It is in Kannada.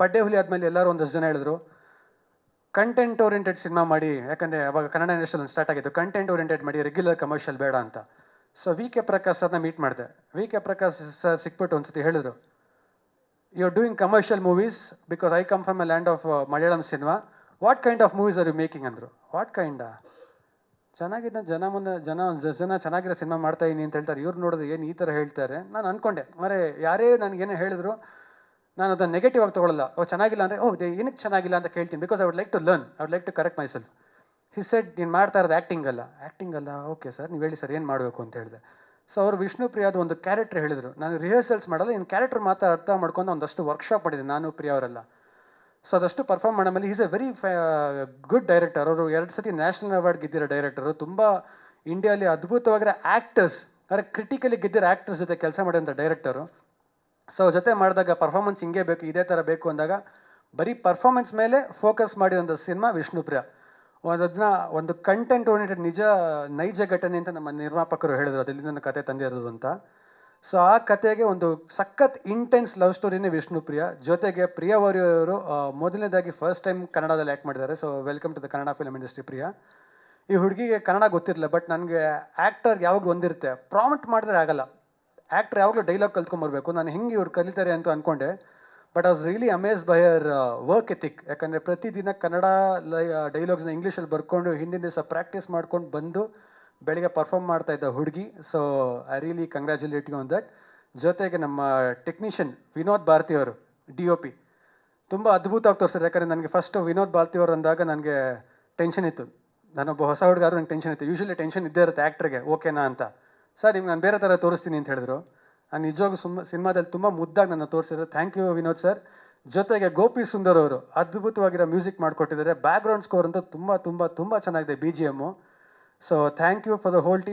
ಪಡ್ಡೆ ಹುಲಿ ಆದಮೇಲೆ ಎಲ್ಲರೂ ಒಂದಷ್ಟು ಜನ ಹೇಳಿದ್ರು ಕಂಟೆಂಟ್ ಓರಿಯೆಂಟೆಡ್ ಸಿನಿಮಾ ಮಾಡಿ, ಯಾಕಂದರೆ ಅವಾಗ ಕನ್ನಡ ಇಂಡಸ್ಟ್ರಿಯಲ್ಲಿ ಸ್ಟಾರ್ಟ್ ಆಗಿತ್ತು, ಕಂಟೆಂಟ್ ಓರಿಯೆಂಟೆಡ್ ಮಾಡಿ, ರೆಗ್ಯುಲರ್ ಕಮರ್ಷಿಯಲ್ ಬೇಡ ಅಂತ. ಸೊ ವಿ ಕೆ ಪ್ರಕಾಶ್ ಸರ್ನ ಮೀಟ್ ಮಾಡಿದೆ. ವಿ ಕೆ ಪ್ರಕಾಶ್ ಸರ್ ಸಿಕ್ಬಿಟ್ಟು ಒಂದ್ಸತಿ ಹೇಳಿದ್ರು, you are doing commercial movies because I come from a land of Malayalam cinema. What kind of movies are you making ಅಂದರು. What kind? ಚೆನ್ನಾಗಿದ್ದ ಜನ ಮುಂದೆ ಜನ ಚೆನ್ನಾಗಿರೋ ಸಿನಿಮಾ ಮಾಡ್ತಾ ಇದೀನಿ ಅಂತ ಹೇಳ್ತಾರೆ, ಇವ್ರು ನೋಡಿದ್ರೆ ಏನು ಈ ಥರ ಹೇಳ್ತಾರೆ. ನಾನು ಅಂದ್ಕೊಂಡೆ, ಮರೆ ಯಾರೇ ನನಗೇನೇ ಹೇಳಿದ್ರು ನಾನು ಅದನ್ನು ನೆಗೆಟಿವ್ ಆಗಿ ತೊಗೊಳ್ಳಲ್ಲ. ಚೆನ್ನಾಗಿಲ್ಲ ಅಂದರೆ ಏನಕ್ಕೆ ಚೆನ್ನಾಗಿಲ್ಲ ಅಂತ ಕೇಳ್ತೀನಿ, because I would like to learn, I would like to correct myself. He said, ನೀನು ಮಾಡ್ತಾ ಇರೋದು ಆ್ಯಕ್ಟಿಂಗ್ ಅಲ್ಲ. ಓಕೆ ಸರ್, ನೀವು ಹೇಳಿ ಸರ್ ಏನು ಮಾಡಬೇಕು ಅಂತ ಹೇಳಿದೆ. ಸೊ ಅವರು ವಿಷ್ಣು ಪ್ರಿಯಾದ ಒಂದು ಕ್ಯಾರೆಕ್ಟರ್ ಹೇಳಿದರು. ನಾನು ರಿಹರ್ಸಲ್ಸ್ ಮಾಡಲ್ಲ, ಇನ್ನು ಕ್ಯಾರೆಕ್ಟರ್ ಮಾತ್ರ ಅರ್ಥ ಮಾಡ್ಕೊಂಡು ಒಂದಷ್ಟು ವರ್ಕ್ಶಾಪ್ ಮಾಡಿದೆ ನಾನು, ಪ್ರಿಯಾ ಅವರೆಲ್ಲ. ಸೊ ಅದಷ್ಟು ಪರ್ಫಾರ್ಮ್ ಮಾಡೋ ಮೇಲೆ is A very good director. ಅವರು 2 ಸತಿ ನ್ಯಾಷನಲ್ ಅವಾರ್ಡ್ ಗೆದ್ದಿರೋ ಡೈರೆಕ್ಟರು. ತುಂಬ ಇಂಡಿಯಾಲಿ ಅದ್ಭುತವಾಗಿರೋ ಆ್ಯಕ್ಟರ್ಸ್, ಅಂದರೆ ಕ್ರಿಟಿಕಲಿ ಗೆದ್ದಿರೋ ಆ್ಯಕ್ಟರ್ಸ್ ಜೊತೆ ಕೆಲಸ ಮಾಡಿದಂಥ ಡೈರೆಕ್ಟರು. ಸೊ ಜೊತೆ ಮಾಡಿದಾಗ ಪರ್ಫಾರ್ಮೆನ್ಸ್ ಹಿಂಗೆ ಬೇಕು, ಇದೇ ಥರ ಬೇಕು ಅಂದಾಗ ಬರೀ ಪರ್ಫಾರ್ಮೆನ್ಸ್ ಮೇಲೆ ಫೋಕಸ್ ಮಾಡಿದಂಥ ಸಿನಿಮಾ ವಿಷ್ಣುಪ್ರಿಯ. ಅದನ್ನ ಒಂದು ಕಂಟೆಂಟ್ ಓರಿಯೆಂಟೆಡ್ ನೈಜ ಘಟನೆ ಅಂತ ನಮ್ಮ ನಿರ್ಮಾಪಕರು ಹೇಳಿದ್ರು, ಅದರಲ್ಲಿ ನನ್ನ ಕತೆ ತಂದಿರೋದು ಅಂತ. ಸೊ ಆ ಕತೆಗೆ ಒಂದು ಸಖತ್ ಇಂಟೆನ್ಸ್ ಲವ್ ಸ್ಟೋರಿನೇ ವಿಷ್ಣುಪ್ರಿಯ. ಜೊತೆಗೆ ಪ್ರಿಯಾ ಅವರು ಮೊದಲನೇದಾಗಿ ಫಸ್ಟ್ ಟೈಮ್ ಕನ್ನಡದಲ್ಲಿ ಆ್ಯಕ್ಟ್ ಮಾಡಿದ್ದಾರೆ. So welcome to the Kannada film industry Priya. ಈ ಹುಡುಗಿಗೆ ಕನ್ನಡ ಗೊತ್ತಿರಲಿಲ್ಲ, ಬಟ್ ನನಗೆ ಆ್ಯಕ್ಟರ್ ಯಾವಾಗ ಒಂದಿರುತ್ತೆ, ಪ್ರಾಂಪ್ಟ್ ಮಾಡಿದ್ರೆ ಆಗಲ್ಲ. ಆ್ಯಕ್ಟರ್ ಯಾವಾಗಲೂ ಡೈಲಾಗ್ ಕಲ್ತ್ಕೊಂಬರ್ಬೇಕು. ನಾನು ಹೆಂಗೆ ಇವ್ರು ಕಲಿತಾರೆ ಅಂತ ಅಂದ್ಕೊಂಡೆ, but I was really amazed by her work ethic. ಯಾಕಂದರೆ ಪ್ರತಿದಿನ ಕನ್ನಡ ಡೈಲಾಗ್ಸ್ನ ಇಂಗ್ಲೀಷಲ್ಲಿ ಬರ್ಕೊಂಡು ಹಿಂದಿನ ದಿವಸ ಪ್ರಾಕ್ಟೀಸ್ ಮಾಡ್ಕೊಂಡು ಬಂದು ಬೆಳಿಗ್ಗೆ ಪರ್ಫಾರ್ಮ್ ಮಾಡ್ತಾ ಇದ್ದ ಹುಡುಗಿ. So I really congratulate you on that. ಜೊತೆಗೆ ನಮ್ಮ ಟೆಕ್ನಿಷಿಯನ್ ವಿನೋದ್ ಭಾರತಿ ಅವರು, DOP, ತುಂಬ ಅದ್ಭುತವಾಗಿ ತೋರಿಸಿದ್ರು. ಯಾಕಂದರೆ ನನಗೆ ಫಸ್ಟ್ ವಿನೋದ್ ಭಾರತಿ ಅವರು ಅಂದಾಗ ನನಗೆ ಟೆನ್ಷನ್ ಇತ್ತು. ನಾನೊಬ್ಬ ಹೊಸ ಹುಡುಗಾರು, ನಂಗೆ ಟೆನ್ಷನ್ ಇತ್ತು. ಯೂಶ್ವಲಿ ಟೆನ್ಷನ್ ಇದ್ದೇ ಇರುತ್ತೆ ಆ್ಯಕ್ಟ್ರಿಗೆ, ಓಕೆನಾ ಅಂತ. ಸರ್ ನಿಮ್ಗೆ ನಾನು ಬೇರೆ ಥರ ತೋರಿಸ್ತೀನಿ ಅಂತ ಹೇಳಿದ್ರು. ನಾನು ನಿಜವಾಗೂ ಸಿನಿಮಾದಲ್ಲಿ ತುಂಬ ಮುದ್ದಾಗಿ ನನ್ನ ತೋರಿಸಿದ್ರು. Thank you Vinod sir. ಜೊತೆಗೆ ಗೋಪಿ ಸುಂದರ್ ಅವರು ಅದ್ಭುತವಾಗಿರೋ ಮ್ಯೂಸಿಕ್ ಮಾಡಿಕೊಟ್ಟಿದ್ದಾರೆ. ಬ್ಯಾಕ್ಗ್ರೌಂಡ್ ಸ್ಕೋರ್ ಅಂತ ತುಂಬ ಚೆನ್ನಾಗಿದೆ, BGM. So thank you for the whole team.